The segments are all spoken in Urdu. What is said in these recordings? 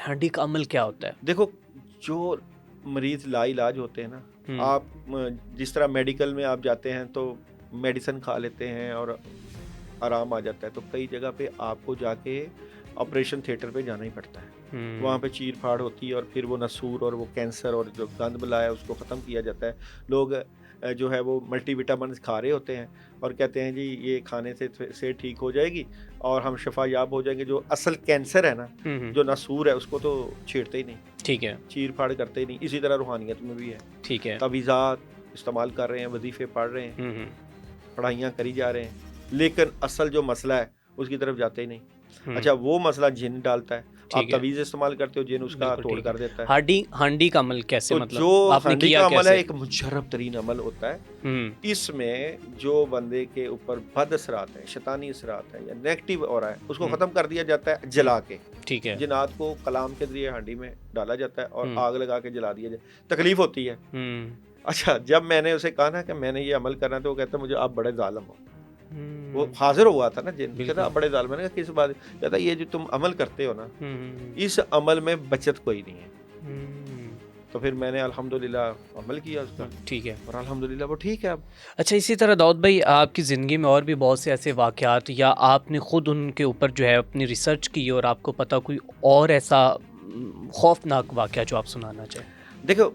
ہانڈی کا عمل کیا ہوتا ہے؟ دیکھو جو مریض لا علاج ہوتے ہیں نا، آپ جس طرح میڈیکل میں آپ جاتے ہیں تو میڈیسن کھا لیتے ہیں اور آرام آ جاتا ہے، تو کئی جگہ پہ آپ کو جا کے آپریشن تھیٹر پہ جانا ہی پڑتا ہے، وہاں پہ چیر پھاڑ ہوتی ہے اور پھر وہ نسور اور وہ کینسر اور جو گند بلا ہے اس کو ختم کیا جاتا ہے. لوگ جو ہے وہ ملٹی وٹامنس کھا رہے ہوتے ہیں اور کہتے ہیں جی یہ کھانے سے ٹھیک ہو جائے گی اور ہم شفا یاب ہو جائیں گے. جو اصل کینسر ہے نا، جو نسور ہے، اس کو تو چھیڑتے ہی نہیں. ٹھیک ہے، چیر پھاڑ کرتے ہی نہیں. اسی طرح روحانیت میں بھی ہے. ٹھیک ہے، تعویذات استعمال کر رہے ہیں، وظیفے پڑھ رہے ہیں، پڑھائیاں کری جا رہے ہیں، لیکن اصل جو مسئلہ ہے اس کی طرف جاتے ہی نہیں. اچھا وہ مسئلہ جن ڈالتا ہے، آپ تعویذ استعمال کرتے ہو، جن اس کا توڑ کر دیتا ہے. ہانڈی کا عمل کیسے، تو مطلب جو آپ نے ہانڈی کیا کا عمل ہے کیسے؟ ایک مجرب ترین عمل ہوتا ہے. اس میں جو بندے کے اوپر بد اثرات ہیں، شیطانی اثرات ہیں یا نیگیٹو ہو رہا ہے، اس کو ختم کر دیا جاتا ہے جلا کے. ٹھیک ہے، جنات کو کلام کے ذریعے ہانڈی میں ڈالا جاتا ہے اور آگ لگا کے جلا دیا جاتا ہے. تکلیف ہوتی ہے. اچھا جب میں نے اسے کہا نا کہ میں نے یہ عمل کرنا ہے، تو وہ کہتا ہے مجھے آپ بڑے ظالم ہو. وہ حاضر ہوا تھا نا جن، کہتا آپ بڑے ظالم. میں نے کہا کس بات؟ کہتا یہ جو تم عمل کرتے ہو نا، اس عمل میں بچت کوئی نہیں ہے. تو پھر میں نے الحمدللہ عمل کیا اس کا. ٹھیک ہے، اور الحمدللہ وہ ٹھیک ہے اب. اچھا اسی طرح داؤد بھائی آپ کی زندگی میں اور بھی بہت سے ایسے واقعات یا آپ نے خود ان کے اوپر جو ہے اپنی ریسرچ کی اور آپ کو پتہ کوئی اور ایسا خوفناک واقعہ جو آپ سنانا چاہیں؟ دیکھو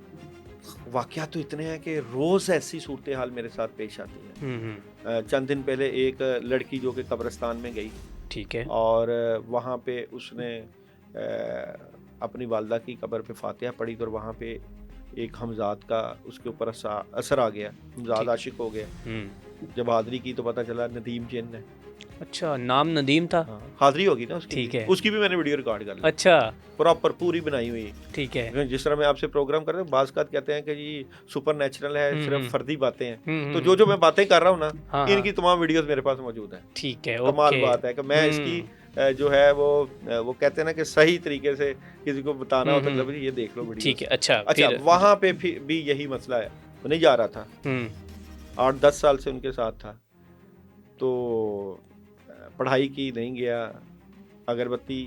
واقعات تو اتنے ہیں کہ روز ایسی صورتحال میرے ساتھ پیش آتی ہے. چند دن پہلے ایک لڑکی جو کہ قبرستان میں گئی، ٹھیک ہے، اور وہاں پہ اس نے اپنی والدہ کی قبر پہ فاتحہ پڑھی، اور وہاں پہ ایک ہمزاد کا اس کے اوپر اثر آ گیا. ہمزاد عاشق ہو گیا. جب حاضری کی تو پتہ چلا ندیم جن ہے. اچھا نام ندیم تھا. حاضری ہوگی نا اس کی. ٹھیک ہے، اس کی بھی میں نے ویڈیو ریکارڈ کر لی. اچھا پراپر پوری بنائی ہوئی. ٹھیک ہے، جس طرح میں آپ سے پروگرام کرتا ہوں، بعض اوقات کہتے ہیں کہ جی سپر نیچرل ہے، صرف فردی باتیں ہیں. تو جو میں باتیں کر رہا ہوں نا، ان کی تمام ویڈیوز میرے پاس موجود ہیں. ٹھیک ہے، کمال بات ہے کہ میں اس کی جو ہے وہ کہتے ہیں نا کہ صحیح طریقے سے کسی کو بتانا ہوتا ہے، یہ دیکھ لو ویڈیو. ٹھیک ہے، اچھا وہاں پہ بھی یہی مسئلہ ہے. وہ نہیں جا رہا تھا، 8-10 سال سے ان کے ساتھ تھا. تو پڑھائی کی نہیں گیا، اگربتی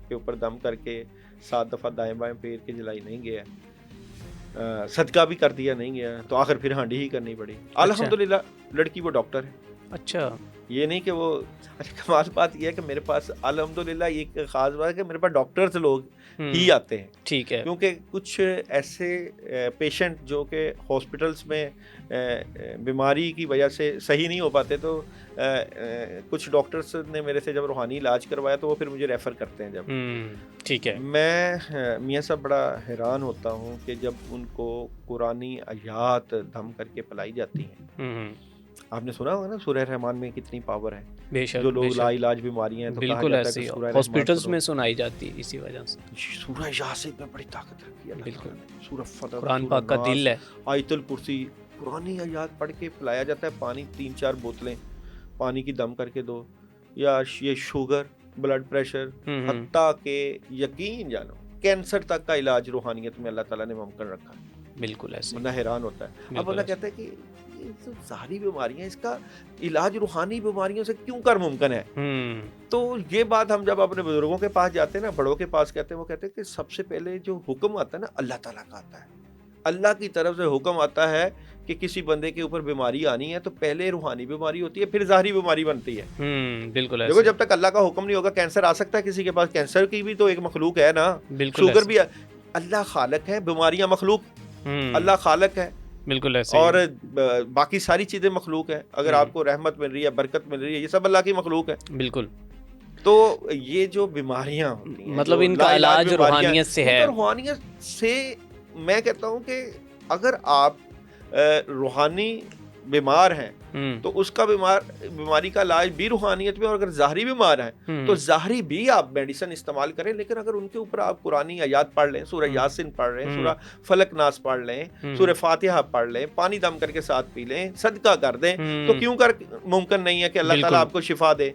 کے اوپر دم کر کے 7 دفعہ دائیں بائیں پھیر کے جلائی نہیں گیا، صدقہ بھی کر دیا نہیں گیا. تو آخر پھر ہانڈی ہی کرنی پڑی. الحمدللہ لڑکی وہ ڈاکٹر ہے. اچھا یہ نہیں کہ وہ کمال بات یہ ہے کہ میرے پاس الحمدللہ ایک خاص بات ہے کہ میرے پاس ڈاکٹرز لوگ ہی آتے ہیں. ٹھیک ہے، کیونکہ کچھ ایسے پیشنٹ جو کہ ہاسپٹلس میں بیماری کی وجہ سے صحیح نہیں ہو پاتے، تو کچھ ڈاکٹرز نے میرے سے جب روحانی علاج کروایا تو وہ پھر مجھے ریفر کرتے ہیں. جب ٹھیک ہے، میں میاں صاحب بڑا حیران ہوتا ہوں کہ جب ان کو قرآنی آیات دم کر کے پلائی جاتی ہیں. آپ نے سنا ہوگا نا سورہ رحمان میں کتنی پاور ہے. بے شک، جو لوگ لا علاج بیماریاں ہیں تو کہا بالکل جاتا ہے ایسی کہ سورہ رحمان ہاسپٹلس میں سنائی جاتی ہے اسی وجہ سے. سورہ یاسین میں بڑی طاقت رکھی ہے اللہ تعالیٰ نے. سورہ فلق، قرآن پاک کا دل ہے. آیت الکرسی، قرآنی آیات پڑھ کے پلایا جاتا ہے. پانی 3-4 بوتلیں پانی کی دم کر کے دو، یا یہ شوگر، بلڈ پریشر، حتیٰ کہ یقین جانو کینسر تک کا علاج روحانیت میں اللہ تعالیٰ نے ممکن رکھا ہے. بالکل ایسے بندہ حیران ہوتا ہے. اب بندہ کہتا ہے کہ یہ ظاہری بیماریاں، اس کا علاج روحانی بیماریوں سے کیوں کر ممکن ہے؟ تو یہ بات ہم جب اپنے بزرگوں کے پاس جاتے ہیں نا، بڑوں کے پاس کہتے ہیں، وہ کہتے ہیں کہ سب سے پہلے جو حکم آتا ہے نا اللہ تعالیٰ کا آتا ہے. اللہ کی طرف سے حکم آتا ہے کہ کسی بندے کے اوپر بیماری آنی ہے تو پہلے روحانی بیماری ہوتی ہے، پھر ظاہری بیماری بنتی ہے. بالکل دیکھو جب تک اللہ کا حکم نہیں ہوگا، کینسر آ سکتا ہے کسی کے پاس. کینسر کی بھی تو ایک مخلوق ہے نا، شوگر بھی. اللہ خالق ہے، بیماریاں مخلوق. اللہ خالق ہے، بالکل ایسے. اور باقی ساری چیزیں مخلوق ہیں. اگر آپ کو رحمت مل رہی ہے، برکت مل رہی ہے، یہ سب اللہ کی مخلوق ہے. بالکل. تو یہ جو بیماریاں ہوتی ہیں، مطلب ان کا علاج روحانیت سے ہے. روحانیت سے میں کہتا ہوں کہ اگر آپ روحانی بیمار ہیں تو اس کا بیماری کا علاج بھی روحانیت میں، اور اگر ظاہری بیمار ہیں تو ظاہری بھی آپ میڈیسن استعمال کریں. لیکن اگر ان کے اوپر آپ قرآنی آیات پڑھ لیں، سورہ یاسین پڑھ لیں، سورہ فلق ناس پڑھ لیں، سورہ فاتحہ پڑھ لیں، پانی دم کر کے ساتھ پی لیں، صدقہ کر دیں، تو کیوں کر ممکن نہیں ہے کہ اللہ تعالیٰ آپ کو شفا دے.